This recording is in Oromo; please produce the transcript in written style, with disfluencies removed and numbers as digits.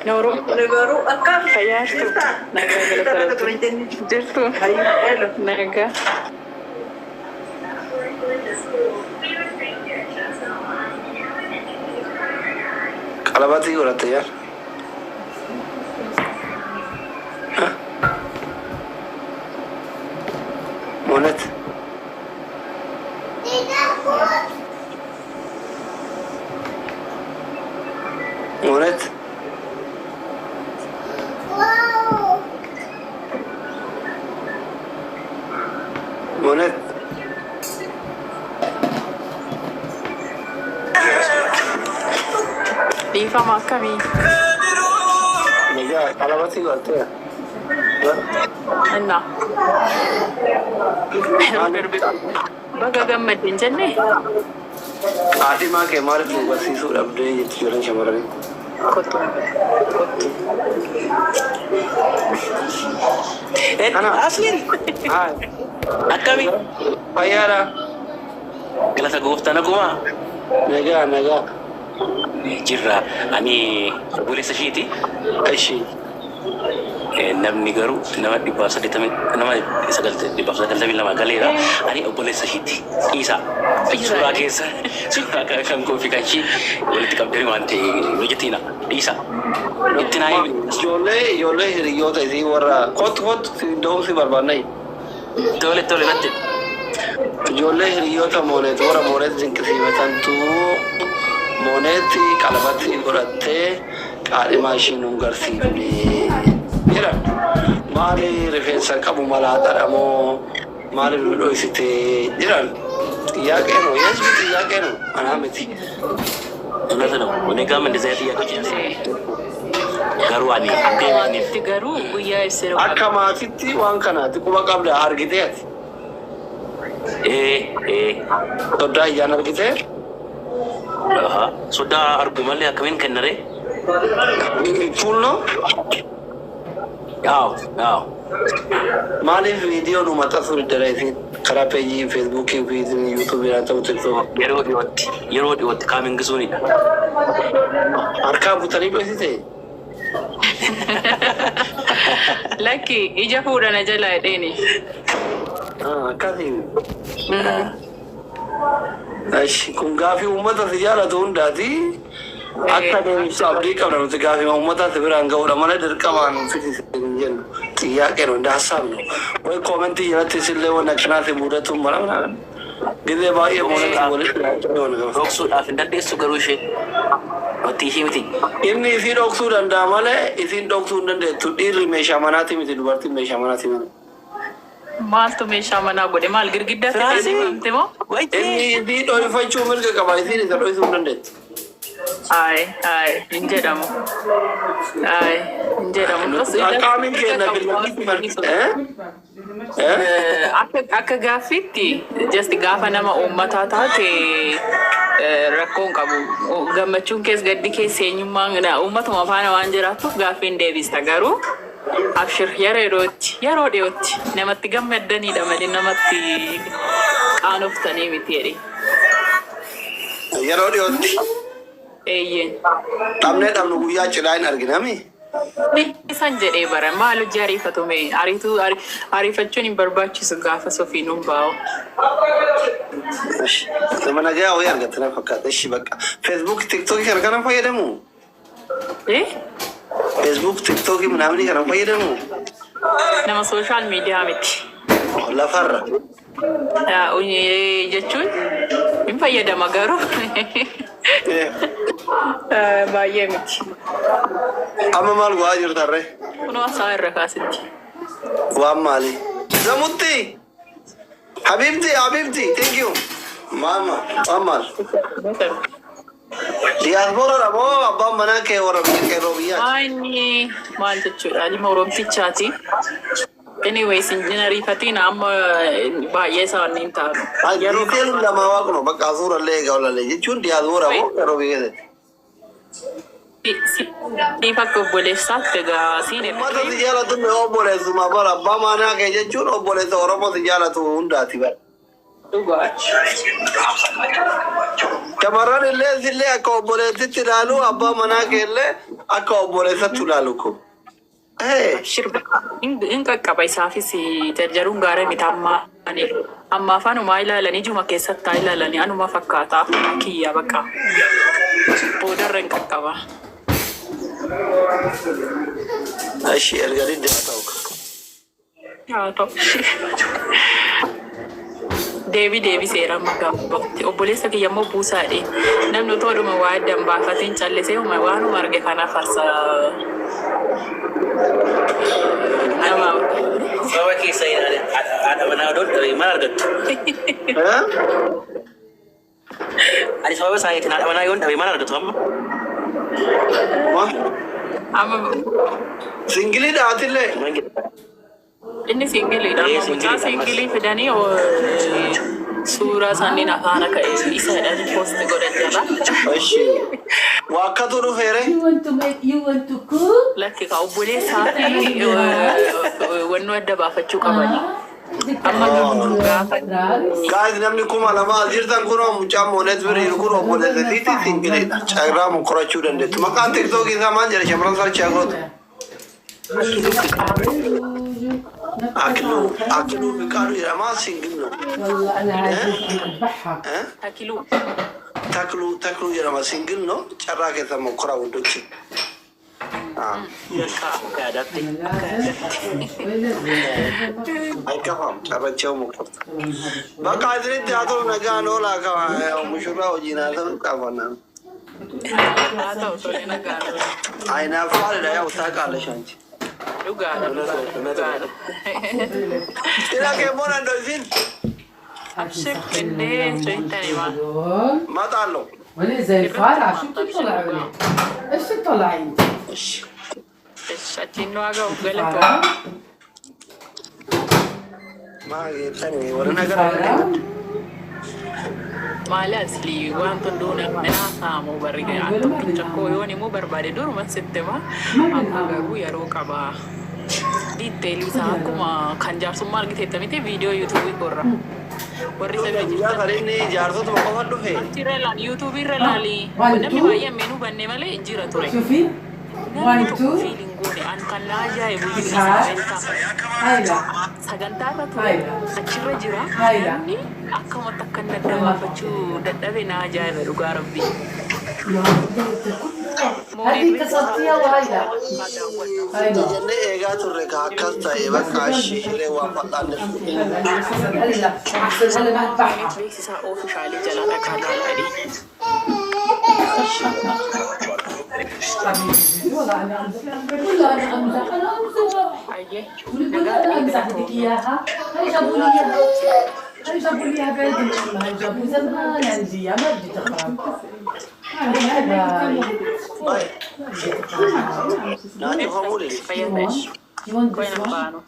Noro. Negaro akka Fayyaatu. Nagaa galata jirtu. Nagaa. Qalabati godhatte yaa. Monet. Monet. Monet. Dhiifama akkamii? Nagaa qalabati godhatte yaa. Innaa. Baga gammadde jenne? Haati maa kee maaliif nu barsiisuu dhabdee jetti ijoolleen shamarranii? Kottu. Kottu. Asliin Haa. akkami Fayyaadha. galata gooftaan akkuma Nagaa. jirra ani obboleessa ishiiti. Ishii. Namni garuu nama 992 galeera. Ani obboleessa ishiiti. Isa suuraa keessa suuraa kan koofi kan ishii walitti qabdanii waan ta'e hojjettiina. Isa itti naa Ijoollee hiriyoota isii warra kottu da'umsi barbaannai. tole natti Ijoollee hiriyoota mooneet warra mooneet dinqisiifatantu mooneet qalabatti godhattee qaadhimaa ishii nu garsiifne jedhan. Maali rifeensa qabu malaaxadha moo maaliif nu dhoksite jedhan. Xiyyaaqee noo yeesbi xiyyaaqee noo anaa miti. Nata no wani gaman da zai iya kace garu ani Akkawaatitti garuu guyyaa essere Akka maatitti waan kanaati quba qabda argiteeti. Soddaa iyyaan argitee soda argumalle akamin kennare fuulno yaw maaliif viidiyoo nu maxxansuu diddareetiin karaa peejii feesbuukii fi yuutuubiidhaan ta'u tiktook yeroo dhiyootti kaamin gisuunidha. harkaa butanii dhoksite. Lakki ija fuudhana jalaa jedheeni. Akkasiin. Kun gaafii uummata si jaalatu hundaati. Akka deemsa abdii qabna nuti gaafii uummataatti biraan ga'uudha malee dirqamaan fidisiin jennu. Xiyyaaqeen hunda hasaabnu. Way koomentii jalatti isillee waan akkanaati mudatuun mara. Gizee baay'ee moonatii walitti dhiyaachuu Dhoksuudhaaf hin dandeessu garuu ishee watti ishee miti. Inni isii dhoksuu danda'a malee isiin dhoksuu hin dandeettu. Dhiirri meeshaa manaati miti dubartiin meeshaa manaati miti. Maaltu meeshaa manaa godhe maal girgiddaatti fayyadamte moo? Inni isii dhoofachuu mirga qaba isiin isa dhoofisuu hin dandeettu. Hin jedhamu. Hin jedhamu. Akkaamin kenna Akka gaaffiitti just gaafa nama uummataa taate rakkoon qabu. Gammachuun kees gaddi kees eenyummaan uummatuma faana waan jiraatuuf gaaffiin deebista garuu abshir yeroo dhiyootti namatti gammaddanidha malee namatti qaanoftanii miti jedhe. Yeroo dhiyootti. Eeyyeen. Dhabnu guyyaa cidhaa hin arginami. Isan jedhee bara maal hojii ariifatume ariifachuun hin barbaachisu gaafa sofiin hundaa'u. Nama nagaa wayii argatte na fakkaata. Ishi bakka. Facebook, TikTokii kana kana fayyadamu. Facebook, TikTokii namni kana fayyadamu. Nama sooshaal miidiyaa miti. Lafarra. Jechuun hin fayyadama garuu. Baay'ee miti. Amma maal go'aa jirtarre? Kun waasaa irra kaasitti. Waan maali? Zamutti! Habibti, thank you. Mama, waan maal? Diyaaspoora moo abbaan manaa kee warra qeerroo biyyaati? Inni maal jechuudha dhimma Oromtichaati. Anyways, injinariifatiin amma baay'ee isaanii hin taanu. Diiteen lamaa waaqnu bakka asuurallee egaa olallee jechuun diyaaspoora moo qeerroo biyyaati? Siif akka obboleessaatti egaa siin Uummata si jaalatu obboleessuma bara abbaa manaa kee jechuun obboleessa Oromoo si jaalatu hundaati bara. Shamarran illee akka obboleettitti ilaalu abbaa manaa kee illee akka obboleessatti ilaalu ko. Shirba hin qaqqaba isaafis jarjaruun gaarii miti amma afaanumaa ilaalanii juma keessatti haa ilaalanii anuma fakkaata kiyya bakka boodarra hin qaqqaba. Ashi erganii deemaa ta'u. Deebii seeraan magaabatti obboleessa kiyya immoo buusaadhe namni otoo dhuma waa adda hin baafatiin callisee waanuma arge kana farsa. Sababa keessa haadha manaa odoon maal argattu? Ani sababa isaatiin haadha manaa yoon dhabe maal argattu amma? Amma Singilii dhaatillee. inni singiliidha. Mucaa singilii fidanii suuraa isaanii afaan akka isa jedhanii poosti godhan jala. Waa akkatu dhufeere. You want to cook? Lakki ka obboleessaa fi wannoo adda baafachuu qabani. Amma gaafa Guys, namni kuma lama jirtan kun mucaa moonet biriiru kun obboleessatiiti singiliidha. Carraa mukorachuu dandeettu. Maqaan tiktookii isaa maal jedha shamarran sarchaa gootu. Akilu biqaalu jedhama singil no. والله انا عايزة اذبحها. Taklu jedhama singil no. Carraa keessa mukora hunduchi. Aikafam carrachuu mukorta. Bakka asirratti haa ta'u nagaan oolaa qaba. Mushurraa hojiin haa ta'u qabanna. Aynaaf faalidha yaa utaa qaala shanti. Ila ke bona ndoizin. ما تعلق وانا زي الفرع شو بتطلع عليه؟ ايش تطلعين؟ ما ثاني ولا نقرا Malas li wanto duna menasa mo barige atau cakko yoni mo berbade dur mas setema amma garu ya roka ba detail sa kuma kanjar sumal gitu tapi video YouTube korra warri sabe ya kali ini jarso tuh mau hadu he tirela YouTube relali namni waya menu banne male jira ture شوفي 1 2 feeling gode an kalaja e buyi هايلا sagantara ture achirra jira هايلا ni akka matakkan dadda baafachuu dadhabe na ajaa'iba dhugaa rabbii. هذه كسرتيها وهايلا هايلا jenne eegaa turre ka akkas ta'e bakka ashiree waan fadhaanne هلا احسن هلا ما اذبحها Beeksisaa oofishaalee jala dhaqaa laalaa والله انا امزح Ayyee امزح بدك اياها هاي جابوا لي اياها هاي جابوا لي اياها بعيد هاي جابوا زمان عندي ما بدي تخرب naannoo hamuudhe fayyadash You want koy this nama one? baanu.